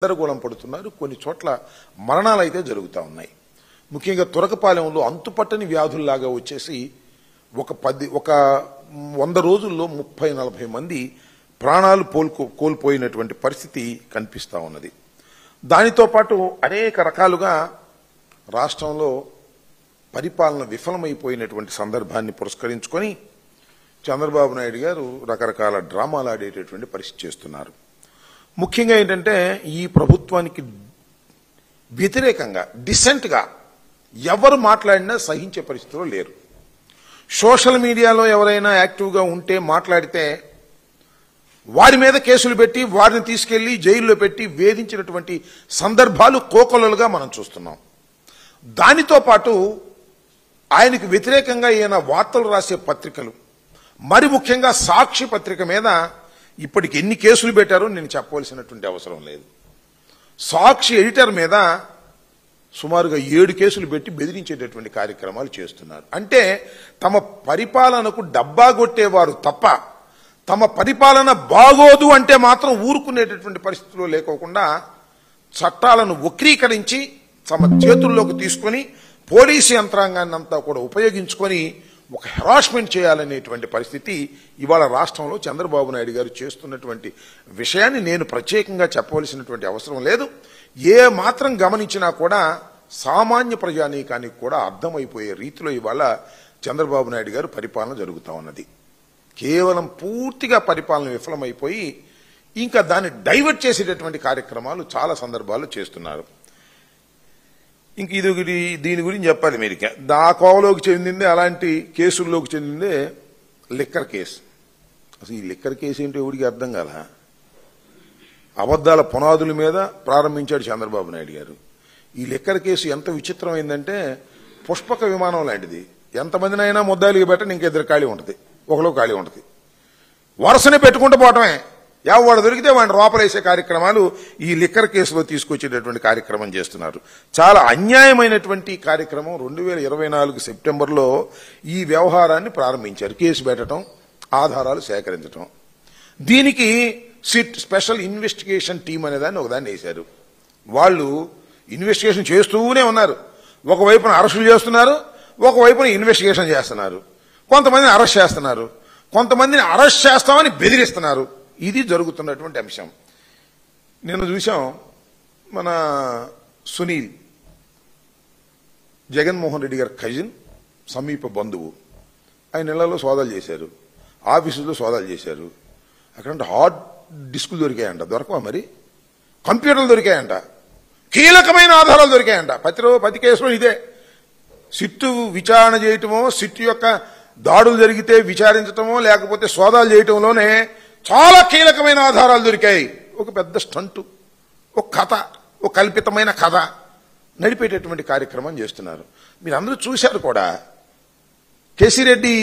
గందరగోళం పడుతున్నారు. కొన్ని చోట్ల మరణాలు అయితే జరుగుతూ ఉన్నాయి. ముఖ్యంగా తురకపాలెంలో అంతుపట్టని వ్యాధుల్లాగా వచ్చేసి ఒక 100 రోజుల్లో 30-40 మంది ప్రాణాలు కోల్పోయినటువంటి పరిస్థితి కనిపిస్తూ ఉన్నది. దానితో పాటు అనేక రకాలుగా రాష్ట్రంలో పరిపాలన విఫలమైపోయినటువంటి సందర్భాన్ని పురస్కరించుకొని చంద్రబాబు నాయుడు గారు రకరకాల డ్రామాలు ఆడేటటువంటి పరిస్థితి చేస్తున్నారు. ముఖ్యంగా ఏంటంటే ఈ ప్రభుత్వానికి వ్యతిరేకంగా డిసెంట్గా ఎవరు మాట్లాడినా సహించే పరిస్థితిలో లేరు. సోషల్ మీడియాలో ఎవరైనా యాక్టివ్గా ఉంటే మాట్లాడితే వారి మీద కేసులు పెట్టి వారిని తీసుకెళ్లి జైల్లో పెట్టి వేధించినటువంటి సందర్భాలు కోకొల్లలుగా మనం చూస్తున్నాం. దానితో పాటు ఆయనకు వ్యతిరేకంగా ఈయన వార్తలు రాసే పత్రికలు, మరి ముఖ్యంగా సాక్షి పత్రిక మీద ఇప్పటికి ఎన్ని కేసులు పెట్టారో నేను చెప్పవలసినటువంటి అవసరం లేదు. సాక్షి ఎడిటర్ మీద సుమారుగా 7 కేసులు పెట్టి బెదిరించేటటువంటి కార్యక్రమాలు చేస్తున్నారు. అంటే తమ పరిపాలనకు డబ్బా కొట్టేవారు తప్ప తమ పరిపాలన బాగోదు అంటే మాత్రం ఊరుకునేటటువంటి పరిస్థితిలో లేకోకుండా చట్టాలను వక్రీకరించి తమ చేతుల్లోకి తీసుకొని పోలీసు యంత్రాంగాన్ని అంతా కూడా ఉపయోగించుకొని ఒక హెరాస్మెంట్ చేయాలనేటువంటి పరిస్థితి ఇవాళ రాష్ట్రంలో చంద్రబాబు నాయుడు గారు చేస్తున్నటువంటి విషయాన్ని నేను ప్రత్యేకంగా చెప్పవలసినటువంటి అవసరం లేదు. ఏ మాత్రం గమనించినా కూడా సామాన్య ప్రజానీకానికి కూడా అర్థమైపోయే రీతిలో ఇవాళ చంద్రబాబు నాయుడు గారు పరిపాలన జరుగుతూ ఉన్నది. కేవలం పూర్తిగా పరిపాలన విఫలమైపోయి ఇంకా దాన్ని డైవర్ట్ చేసేటటువంటి కార్యక్రమాలు చాలా సందర్భాల్లో చేస్తున్నారు. ఇంక దీని గురించి చెప్పాలి. మీరు దా కోవలోకి చెందిందే, అలాంటి కేసుల్లోకి చెందిందే లిక్కర్ కేసు. అసలు ఈ లిక్కర్ కేసు ఏంటో ఎవరికి అర్థం కాల. అబద్దాల పునాదుల మీద ప్రారంభించాడు చంద్రబాబు నాయుడు గారు. ఈ లిక్కర్ కేసు ఎంత విచిత్రమైందంటే పుష్పక విమానం లాంటిది. ఎంతమందినైనా ముద్దాయిలుగా పెట్టని ఇంకెద్దరు ఖాళీ ఉంటుంది, ఒకలో ఖాళీ ఉంటుంది. వరుసనే పెట్టుకుంటూ పోవటమే. ఎవడు దొరికితే వాడిని లోపలేసే కార్యక్రమాలు ఈ లిక్కర్ కేసులో తీసుకొచ్చేటటువంటి కార్యక్రమం చేస్తున్నారు. చాలా అన్యాయమైనటువంటి కార్యక్రమం. 2024 సెప్టెంబర్లో ఈ వ్యవహారాన్ని ప్రారంభించారు. కేసు పెట్టడం, ఆధారాలు సేకరించడం. దీనికి సిట్ స్పెషల్ ఇన్వెస్టిగేషన్ టీం అనేదాన్ని ఒకదాన్ని వేశారు. వాళ్ళు ఇన్వెస్టిగేషన్ చేస్తూనే ఉన్నారు. ఒకవైపున అరెస్టులు చేస్తున్నారు, ఒకవైపున ఇన్వెస్టిగేషన్ చేస్తున్నారు. కొంతమందిని అరెస్ట్ చేస్తున్నారు, కొంతమందిని అరెస్ట్ చేస్తామని బెదిరిస్తున్నారు. ఇది జరుగుతున్నటువంటి అంశం. నేను చూసాం, మన సునీల్ జగన్మోహన్ రెడ్డి గారి కజిన్, సమీప బంధువు, ఆయన ఇళ్లలో సోదాలు చేశారు, ఆఫీసులో సోదాలు చేశారు. అక్కడ హార్డ్ డిస్కులు దొరికాయంట. దొరకవా మరి? కంప్యూటర్లు దొరికాయంట, కీలకమైన ఆధారాలు దొరికాయంట. ప్రతి కేసులో ఇదే. సిట్టు విచారణ చేయటమో, సిట్టు యొక్క దాడులు జరిగితే విచారించటమో, లేకపోతే సోదాలు చేయటంలోనే చాలా కీలకమైన ఆధారాలు దొరికాయి. ఒక పెద్ద స్టంటు, ఒక కథ, ఒక కల్పితమైన కథ నడిపేటటువంటి కార్యక్రమం చేస్తున్నారు. మీరు అందరూ చూశారు కూడా. కేసీరెడ్డి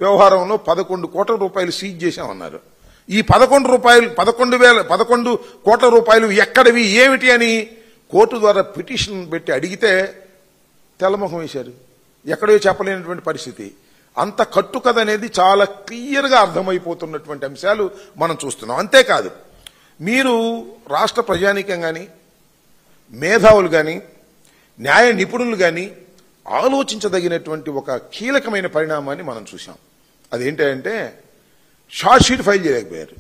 వ్యవహారంలో 11 కోట్ల రూపాయలు సీజ్ చేశామన్నారు. ఈ 11 కోట్ల రూపాయలు ఎక్కడివి, ఏమిటి అని కోర్టు ద్వారా పిటిషన్ పెట్టి అడిగితే తెల్లముఖం వేశారు. ఎక్కడో చెప్పలేనటువంటి పరిస్థితి. అంత కట్టుకథ అనేది చాలా క్లియర్గా అర్థమైపోతున్నటువంటి అంశాలు మనం చూస్తున్నాం. అంతేకాదు, మీరు రాష్ట్ర ప్రజానీకం కానీ, మేధావులు కానీ, న్యాయ నిపుణులు కానీ ఆలోచించదగినటువంటి ఒక కీలకమైన పరిణామాన్ని మనం చూసాం. అదేంటంటే షార్ట్ షీట్ ఫైల్ చేయలేకపోయారు.